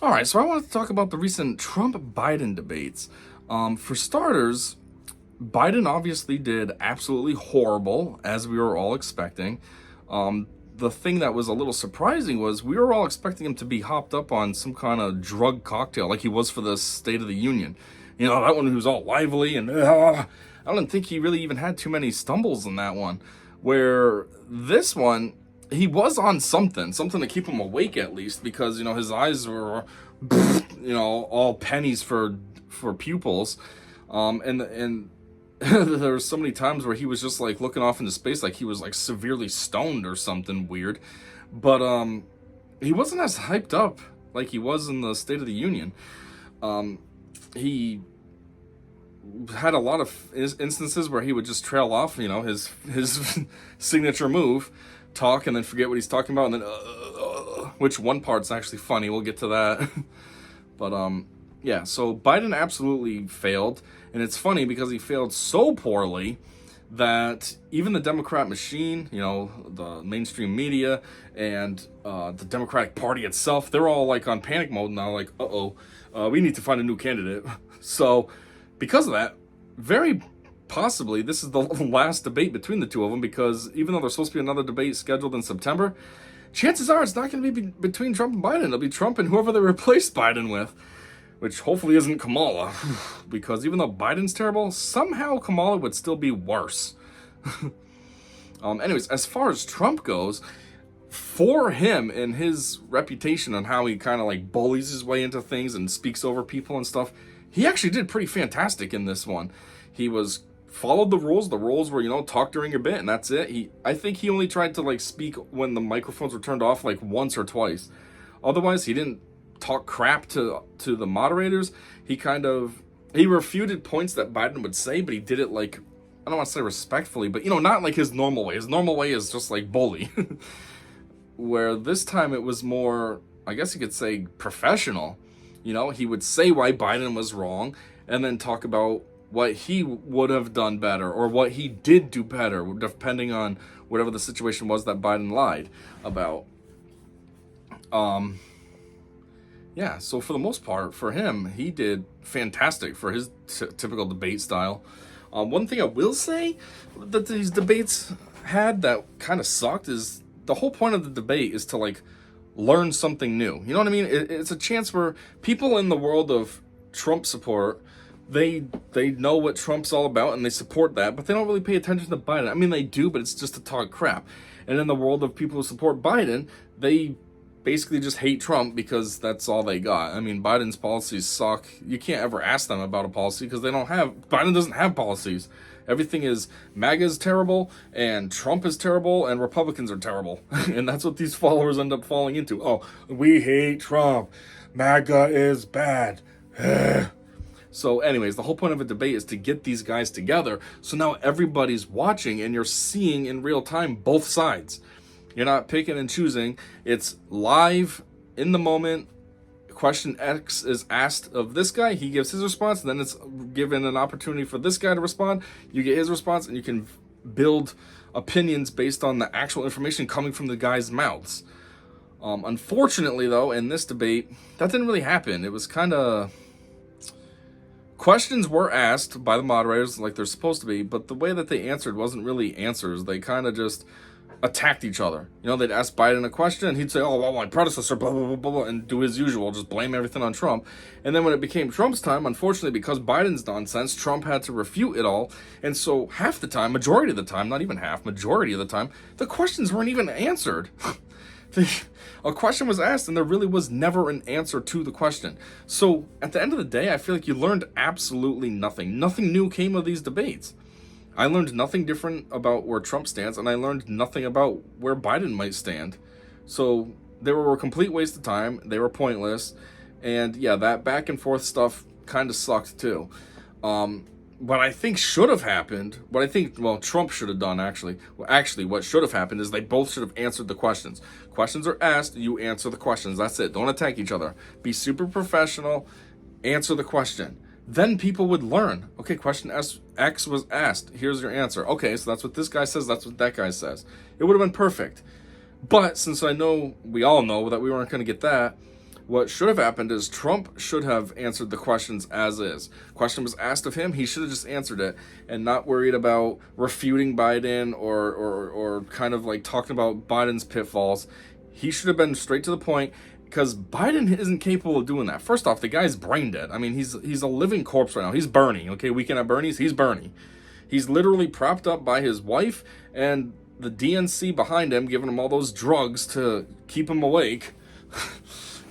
All right, so I wanted to talk about the recent Trump-Biden debates. For starters, Biden obviously did absolutely horrible, as we were all expecting. The thing that was a little surprising was we were all expecting him to be hopped up on some kind of drug cocktail, like he was for the State of the Union. You know, that one who was all lively and I don't think he really even had too many stumbles in that one. Where this one, he was on something to keep him awake at least, because his eyes were, all pennies for pupils, and there were so many times where he was just like looking off into space, like he was like severely stoned or something weird, but he wasn't as hyped up like he was in the State of the Union. He had a lot of instances where he would just trail off, his signature move, talk and then forget what he's talking about, and then which one part's actually funny. We'll get to that. But yeah, so Biden absolutely failed, and it's funny because he failed so poorly that even the Democrat machine, the mainstream media and the Democratic Party itself, they're all like on panic mode now, like, we need to find a new candidate. So because of that, very possibly this is the last debate between the two of them, because even though there's supposed to be another debate scheduled in September, chances are it's not going to be between Trump and Biden. It'll be Trump and whoever they replace Biden with, which hopefully isn't Kamala, because even though Biden's terrible, somehow Kamala would still be worse. Anyways, as far as Trump goes, for him and his reputation on how he kind of like bullies his way into things and speaks over people and stuff, he actually did pretty fantastic in this one. He followed the rules. The rules were, talk during your bit, and that's it. I think he only tried to like speak when the microphones were turned off like once or twice. Otherwise, he didn't talk crap to the moderators. He refuted points that Biden would say, but he did it like, I don't want to say respectfully, but not like his normal way. His normal way is just like bully. Where this time it was more, I guess you could say, professional. He would say why Biden was wrong and then talk about what he would have done better or what he did do better, depending on whatever the situation was that Biden lied about. Yeah, so for the most part, for him, he did fantastic for his typical debate style. One thing I will say that these debates had that kind of sucked is the whole point of the debate is to like learn something new. You know what I mean? It's a chance where people in the world of Trump support, they know what Trump's all about and they support that, but they don't really pay attention to Biden. I mean, they do, but it's just to talk crap. And in the world of people who support Biden, they basically just hate Trump because that's all they got. I mean, Biden's policies suck. You can't ever ask them about a policy because Biden doesn't have policies. Everything is MAGA is terrible, and Trump is terrible, and Republicans are terrible. And that's what these followers end up falling into. Oh, we hate Trump. MAGA is bad. So anyways, the whole point of a debate is to get these guys together. So now everybody's watching, and you're seeing in real time both sides. You're not picking and choosing. It's live in the moment. Question X is asked of this guy, he gives his response, and then it's given an opportunity for this guy to respond. You get his response, and you can build opinions based on the actual information coming from the guys' mouths. Unfortunately, though, in this debate, that didn't really happen. It was kind of... Questions were asked by the moderators like they're supposed to be, but the way that they answered wasn't really answers. They kind of just attacked each other. They'd ask Biden a question and he'd say, oh, well, my predecessor, blah, blah, blah, blah, blah, and do his usual, just blame everything on Trump. And then when it became Trump's time, unfortunately, because Biden's nonsense, Trump had to refute it all. And so half the time, majority of the time, not even half, majority of the time, the questions weren't even answered. A question was asked and there really was never an answer to the question. So at the end of the day, I feel like you learned absolutely nothing. Nothing new came of these debates. I learned nothing different about where Trump stands, and I learned nothing about where Biden might stand. So they were a complete waste of time. They were pointless. And yeah, that back and forth stuff kind of sucked too. What I think should have happened, Trump should have done actually. What should have happened is they both should have answered the questions. Questions are asked, you answer the questions. That's it. Don't attack each other. Be super professional. Answer the question. Then people would learn. Okay, question X was asked. Here's your answer. Okay, so that's what this guy says. That's what that guy says. It would have been perfect. But since we all know that we weren't going to get that, What should have happened is Trump should have answered the questions as is. Question was asked of him, he should have just answered it and not worried about refuting Biden or kind of like talking about Biden's pitfalls. He should have been straight to the point, because Biden isn't capable of doing that. First off, the guy's brain dead. I mean, he's a living corpse right now. He's Bernie, okay? Weekend at Bernie's, he's Bernie. He's literally propped up by his wife and the DNC behind him, giving him all those drugs to keep him awake.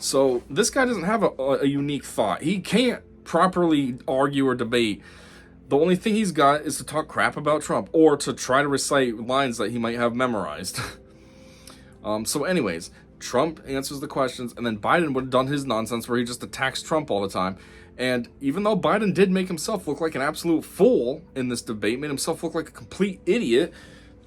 So this guy doesn't have a unique thought. He can't properly argue or debate. The only thing he's got is to talk crap about Trump or to try to recite lines that he might have memorized. So anyways, Trump answers the questions, and then Biden would have done his nonsense where he just attacks Trump all the time. And even though Biden did make himself look like an absolute fool in this debate, made himself look like a complete idiot,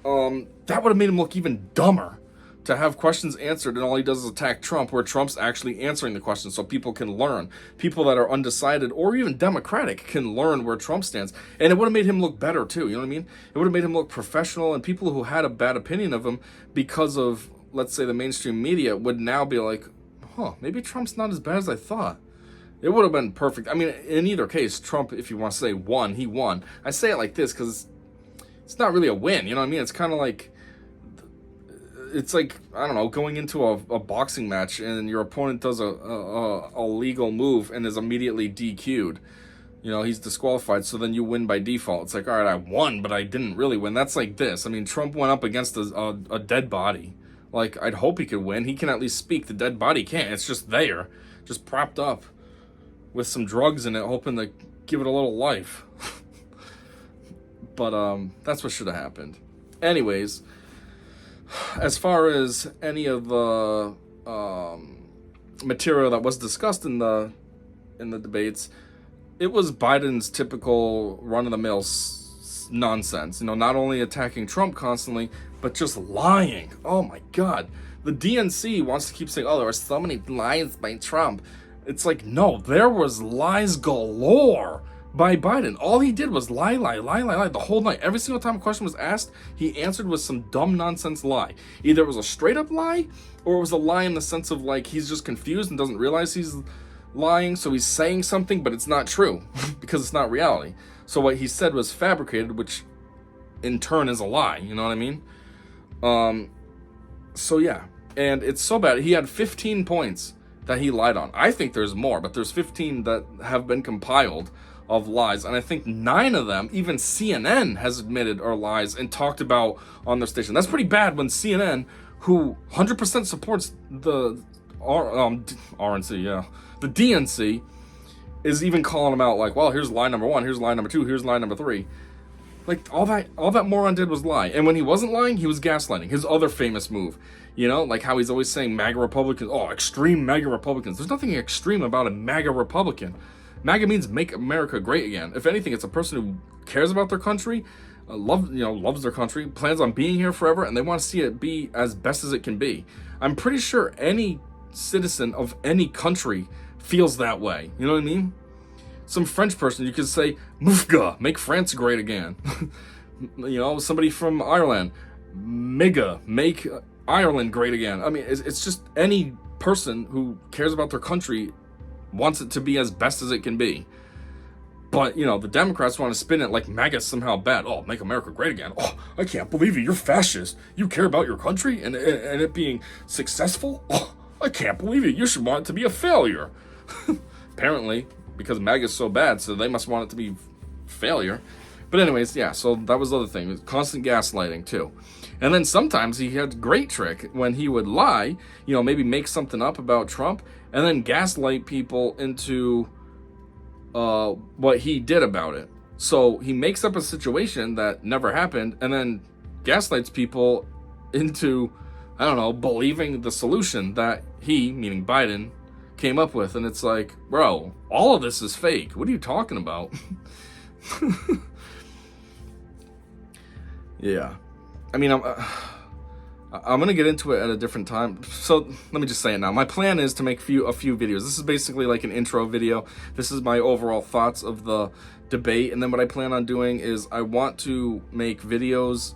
that would have made him look even dumber to have questions answered and all he does is attack Trump, where Trump's actually answering the questions so people can learn. People that are undecided or even Democratic can learn where Trump stands. And it would have made him look better too, you know what I mean? It would have made him look professional, and people who had a bad opinion of him because of, let's say, the mainstream media would now be like, maybe Trump's not as bad as I thought. It would have been perfect. I mean, in either case, Trump, if you want to say won, he won. I say it like this because it's not really a win, you know what I mean? It's kind of like, it's like, I don't know, going into a boxing match and your opponent does a legal move and is immediately DQ'd. You know, he's disqualified, so then you win by default. It's like, all right, I won, but I didn't really win. That's like this. I mean, Trump went up against a dead body. Like, I'd hope he could win. He can at least speak. The dead body can't. It's just there, just propped up with some drugs in it, hoping to give it a little life. But that's what should have happened. Anyways, as far as any of the material that was discussed in the debates, it was Biden's typical run-of-the-mill nonsense. You know, not only attacking Trump constantly, but just lying. Oh my God. The DNC wants to keep saying, oh, there were so many lies by Trump. It's like, no, there was lies galore by Biden. All he did was lie the whole night. Every single time a question was asked, he answered with some dumb nonsense lie. Either it was a straight up lie, or it was a lie in the sense of like he's just confused and doesn't realize he's lying, so he's saying something, but it's not true because it's not reality. So what he said was fabricated, which in turn is a lie. You know what I mean? So yeah, and it's so bad. He had 15 points that he lied on. I think there's more, but there's 15 that have been compiled of lies, and I think 9 of them even CNN has admitted are lies and talked about on their station. That's pretty bad when CNN, who 100% supports the RNC, yeah, the DNC, is even calling them out like, well, here's lie number 1, here's lie number 2, here's lie number 3. Like, all that moron did was lie. And when he wasn't lying, he was gaslighting. His other famous move, you know, like how he's always saying MAGA Republicans, extreme MAGA Republicans. There's nothing extreme about a MAGA Republican. MAGA means make America great again. If anything, it's a person who cares about their country, loves their country, plans on being here forever, and they want to see it be as best as it can be. I'm pretty sure any citizen of any country feels that way. You know what I mean? Some French person, you could say, Moufga, make France great again. You know, somebody from Ireland, Miga, make Ireland great again. I mean, it's just any person who cares about their country wants it to be as best as it can be. But, you know, the Democrats want to spin it like MAGA's somehow bad. Oh, make America great again. Oh, I can't believe it. You're fascist. You care about your country and it being successful? Oh, I can't believe it. You should want it to be a failure. Apparently, because MAGA's so bad, so they must want it to be failure. But anyways, yeah, so that was the other thing. Constant gaslighting, too. And then sometimes he had a great trick when he would lie, you know, maybe make something up about Trump, and then gaslight people into what he did about it. So he makes up a situation that never happened, and then gaslights people into, I don't know, believing the solution that he, meaning Biden, came up with. And it's like, bro, all of this is fake. What are you talking about? Yeah. I mean, I'm going to get into it at a different time. So let me just say it now. My plan is to make a few videos. This is basically like an intro video. This is my overall thoughts of the debate. And then what I plan on doing is I want to make videos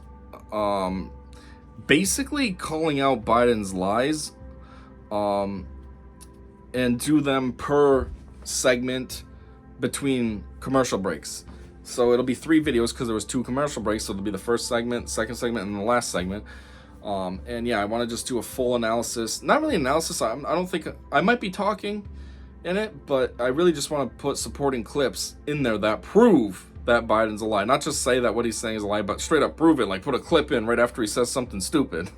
basically calling out Biden's lies and do them per segment between commercial breaks. So it'll be 3 videos because there was 2 commercial breaks. So it'll be the first segment, second segment, and the last segment. And yeah, I want to just do a full analysis. Not really analysis. I don't think I might be talking in it, but I really just want to put supporting clips in there that prove that Biden's a lie. Not just say that what he's saying is a lie, but straight up prove it. Like put a clip in right after he says something stupid.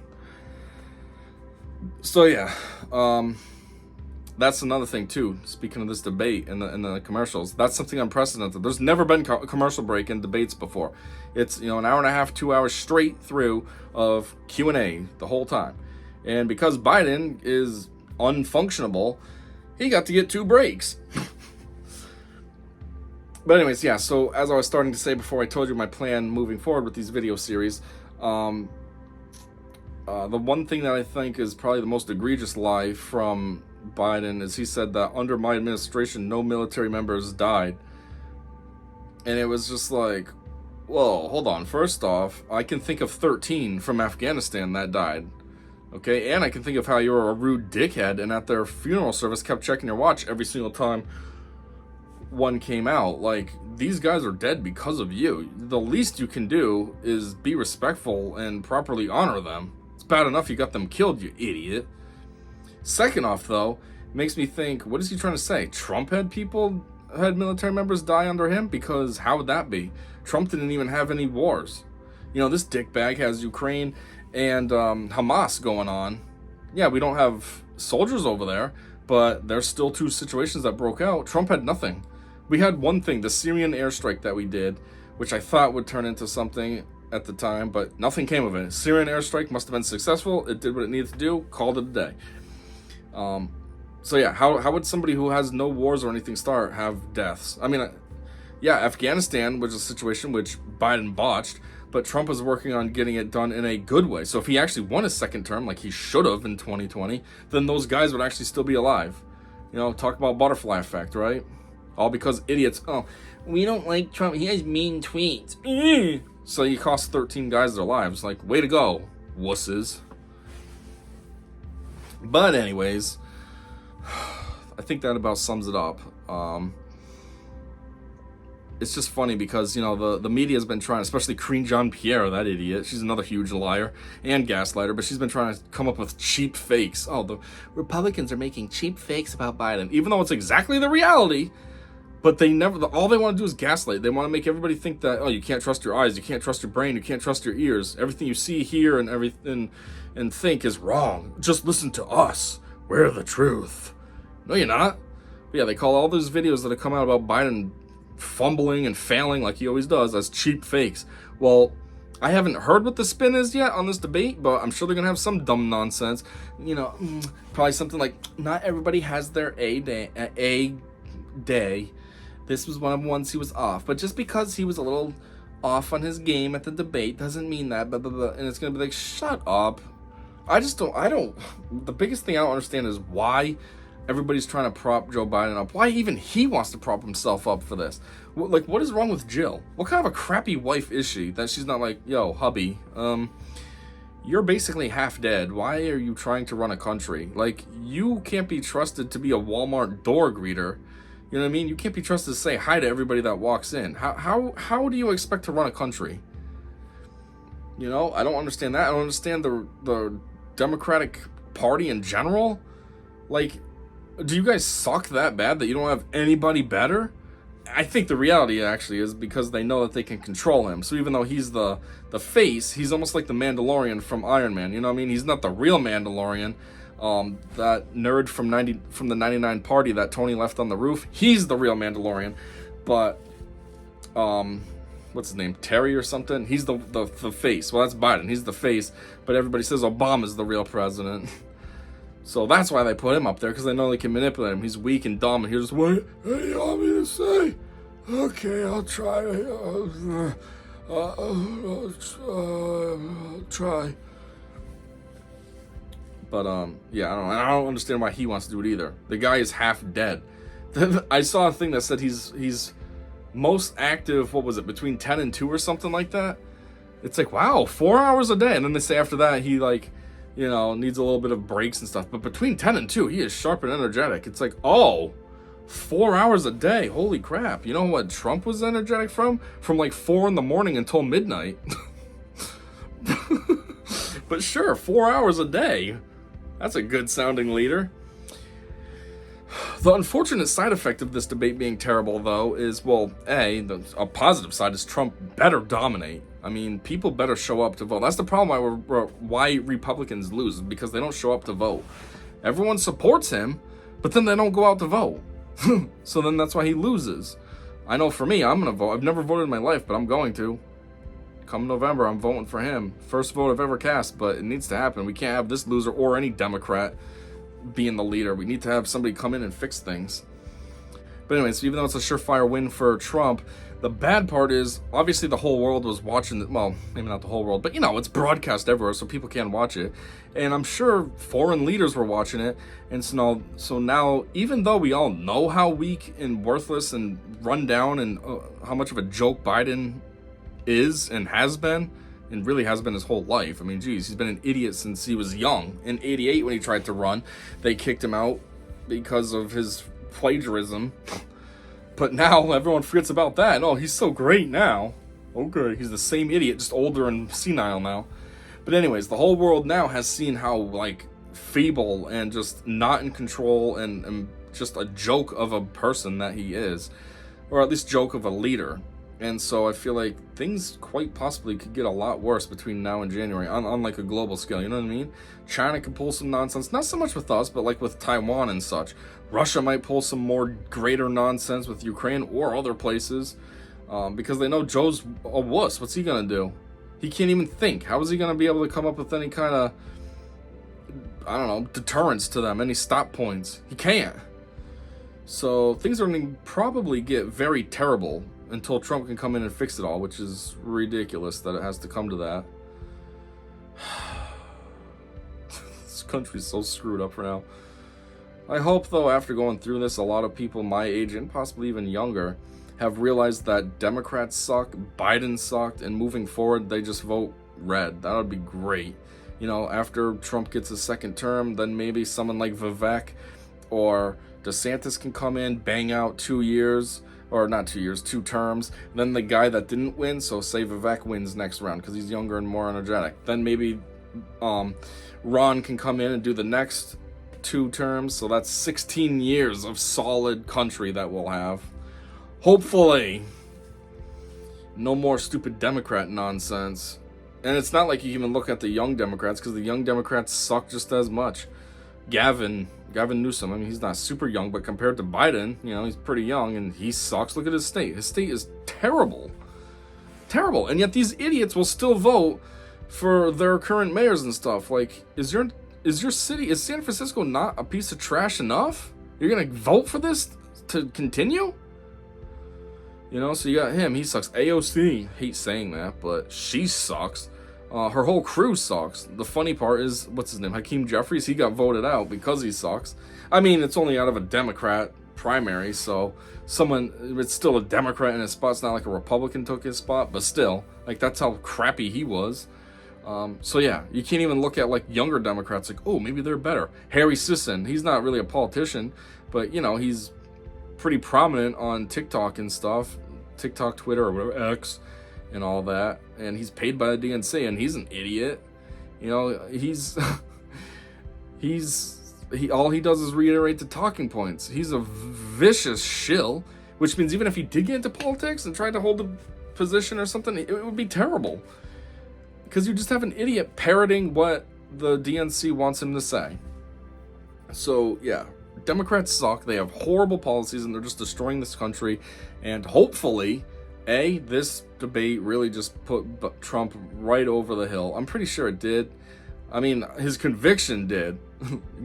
So yeah, that's another thing too. Speaking of this debate and the commercials, that's something unprecedented. There's never been a commercial break in debates before. It's, an hour and a half, 2 hours straight through of Q&A the whole time. And because Biden is unfunctionable, he got to get 2 breaks. But anyways, yeah, so as I was starting to say before, I told you my plan moving forward with these video series. The one thing that I think is probably the most egregious lie from Biden is he said that under my administration, no military members died. And it was just like, whoa, hold on. First off, I can think of 13 from Afghanistan that died. Okay, and I can think of how you were a rude dickhead and at their funeral service kept checking your watch every single time one came out. Like, these guys are dead because of you. The least you can do is be respectful and properly honor them. It's bad enough you got them killed, you idiot. Second off, though, it makes me think, what is he trying to say? Trump had military members die under him? Because how would that be? Trump didn't even have any wars. This dickbag has Ukraine and Hamas going on. Yeah, we don't have soldiers over there, but there's still 2 situations that broke out. Trump had nothing. We had one thing, the Syrian airstrike that we did, which I thought would turn into something at the time, but nothing came of it. Syrian airstrike must have been successful. It did what it needed to do, called it a day. So yeah, how would somebody who has no wars or anything start have deaths? I mean, yeah, Afghanistan was a situation which Biden botched, but Trump is working on getting it done in a good way. So if he actually won his second term, like he should have in 2020, then those guys would actually still be alive. Talk about butterfly effect, right? All because idiots, we don't like Trump, he has mean tweets. So you cost 13 guys their lives. Like, way to go, wusses. But anyways, I think that about sums it up. It's just funny because, the media has been trying, especially Karine Jean-Pierre, that idiot. She's another huge liar and gaslighter, but she's been trying to come up with cheap fakes. Oh, the Republicans are making cheap fakes about Biden, even though it's exactly the reality. But all they want to do is gaslight. They want to make everybody think that, you can't trust your eyes, you can't trust your brain, you can't trust your ears. Everything you see, hear, and everything and think is wrong. Just listen to us. We're the truth. No, you're not. But yeah, they call all those videos that have come out about Biden fumbling and failing like he always does as cheap fakes. Well, I haven't heard what the spin is yet on this debate, but I'm sure they're gonna have some dumb nonsense. Probably something like, not everybody has their A day. This was one of the ones he was off, but just because he was a little off on his game at the debate doesn't mean that, blah, blah, blah. And it's gonna be like, shut up. The biggest thing I don't understand is why everybody's trying to prop Joe Biden up. Why even he wants to prop himself up for this? What is wrong with Jill? What kind of a crappy wife is she that she's not like, yo, hubby, you're basically half dead. Why are you trying to run a country? Like, you can't be trusted to be a Walmart door greeter. You know what I mean? You can't be trusted to say hi to everybody that walks in. How do you expect to run a country? I don't understand that. I don't understand the Democratic Party in general. Like, do you guys suck that bad that you don't have anybody better? I think the reality actually is because they know that they can control him. So even though he's the face, he's almost like the Mandalorian from Iron Man. You know what I mean? He's not the real Mandalorian. That nerd from the 99 party that Tony left on the roof, he's the real Mandalorian. But what's his name, Terry or something, he's the face. Well, that's Biden, he's the face, but everybody says Obama's the real president. So that's why they put him up there, because they know they can manipulate him. He's weak and dumb, and he's just, what do you want me to say? Okay, I'll try. I'll try. But yeah, I don't understand why he wants to do it either. The guy is half dead. I saw a thing that said he's most active, what was it, between 10 and 2 or something like that. It's like, wow, 4 hours a day. And then they say after that he needs a little bit of breaks and stuff. But between 10 and 2, he is sharp and energetic. It's like, oh, 4 hours a day. Holy crap. You know what Trump was energetic from? From like 4 in the morning until midnight. But sure, 4 hours a day. That's a good sounding leader. The unfortunate side effect of this debate being terrible, though, is, well, a positive side is Trump better dominate. I mean, people better show up to vote. That's the problem why Republicans lose, because they don't show up to vote. Everyone supports him, but then they don't go out to vote. So then that's why he loses. I know for me, I'm going to vote. I've never voted in my life, but I'm going to. Come November, I'm voting for him. First vote I've ever cast, but it needs to happen. We can't have this loser or any Democrat being the leader. We need to have somebody come in and fix things. But anyway, so even though it's a surefire win for Trump, the bad part is, obviously the whole world was watching it. Well, maybe not the whole world, but it's broadcast everywhere, so people can watch it. And I'm sure foreign leaders were watching it. And so now, even though we all know how weak and worthless and run down and how much of a joke Biden is and has been, and really has been his whole life. I mean, geez, he's been an idiot since he was young. In '88, when he tried to run, they kicked him out because of his plagiarism. But now everyone forgets about that. Oh, he's so great now. Okay, he's the same idiot, just older and senile now. But anyways, the whole world now has seen how, feeble and just not in control and just a joke of a person that he is. Or at least joke of a leader. And so I feel like things quite possibly could get a lot worse between now and January on like a global scale, you know what I mean? China could pull some nonsense, not so much with us, but like with Taiwan and such. Russia might pull some more greater nonsense with Ukraine or other places because they know Joe's a wuss. What's he going to do? He can't even think. How is he going to be able to come up with any kind of, deterrence to them, any stop points? He can't. So things are going to probably get very terrible until Trump can come in and fix it all, which is ridiculous that it has to come to that. This country's so screwed up for now. I hope, though, after going through this, a lot of people my age and possibly even younger have realized that Democrats suck, Biden sucked, and moving forward, they just vote red. That would be great. After Trump gets a second term, then maybe someone like Vivek or DeSantis can come in, bang out 2 years, or not 2 years, 2 terms. Then the guy that didn't win, so say Vivek wins next round because he's younger and more energetic. Then maybe Ron can come in and do the next 2 terms. So that's 16 years of solid country that we'll have. Hopefully. No more stupid Democrat nonsense. And it's not like you even look at the young Democrats, because the young Democrats suck just as much. Gavin Newsom, I mean, he's not super young, but compared to Biden, he's pretty young, and he sucks. Look at his state. His state is terrible. Terrible. And yet these idiots will still vote for their current mayors and stuff. Like, is your city, is San Francisco not a piece of trash enough? You're going to vote for this to continue? So you got him. He sucks. AOC, hate saying that, but she sucks. Her whole crew sucks. The funny part is, what's his name? Hakeem Jeffries, he got voted out because he sucks. I mean, it's only out of a Democrat primary, so it's still a Democrat in his spot. It's not like a Republican took his spot, but still, that's how crappy he was. So yeah, you can't even look at younger Democrats oh, maybe they're better. Harry Sisson, he's not really a politician, but he's pretty prominent on TikTok and stuff. TikTok, Twitter, or whatever, X, and all that. And he's paid by the DNC, and he's an idiot. All he does is reiterate the talking points. He's a vicious shill, which means even if he did get into politics and tried to hold a position or something, it would be terrible. Because you just have an idiot parroting what the DNC wants him to say. So, yeah. Democrats suck. They have horrible policies, and they're just destroying this country. And hopefully, this debate really just put Trump right over the hill. I'm pretty sure it did. I mean, his conviction did.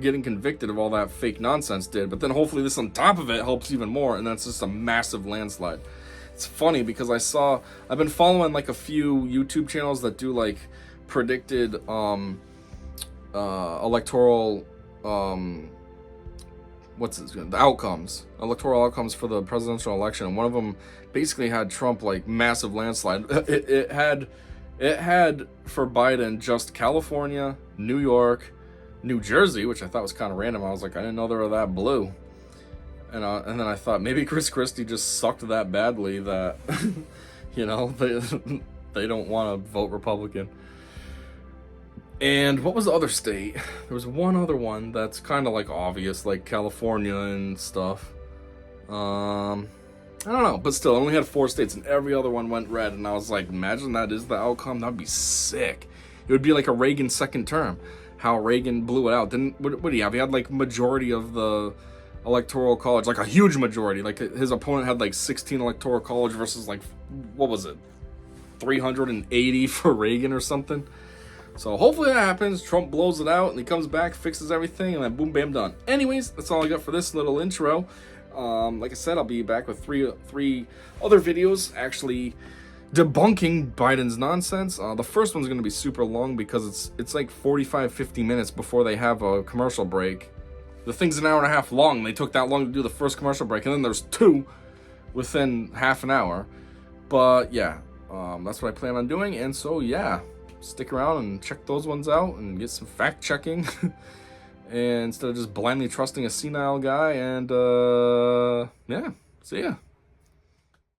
Getting convicted of all that fake nonsense did. But then hopefully this on top of it helps even more, and that's just a massive landslide. It's funny because I've been following a few YouTube channels that do predicted electoral electoral outcomes for the presidential election, and one of them basically had Trump massive landslide. It had It had for Biden just California, New York, New Jersey, which I thought was kind of random. I was like, I didn't know they were that blue. And then I thought maybe Chris Christie just sucked that badly that, you know, they don't want to vote Republican. And what was the other state? There was one other one that's kind of like obvious, like California and stuff. I don't know, but still, I only had 4 states, and every other one went red. And I was like, imagine that is the outcome. That'd be sick. It would be like a Reagan second term. How Reagan blew it out. Then what do you have? He had like majority of the electoral college, like a huge majority. Like his opponent had like 16 electoral college versus like, what was it, 380 for Reagan or something. So hopefully that happens. Trump blows it out and he comes back, fixes everything, and then boom, bam, done. Anyways, that's all I got for this little intro. Like I said, I'll be back with three other videos actually debunking Biden's nonsense. The first one's going to be super long because it's like 45-50 minutes before they have a commercial break. The thing's an hour and a half long. They took that long to do the first commercial break, and then there's 2 within half an hour. But yeah, that's what I plan on doing. And so yeah, stick around and check those ones out and get some fact checking. And instead of just blindly trusting a senile guy. And yeah, see ya.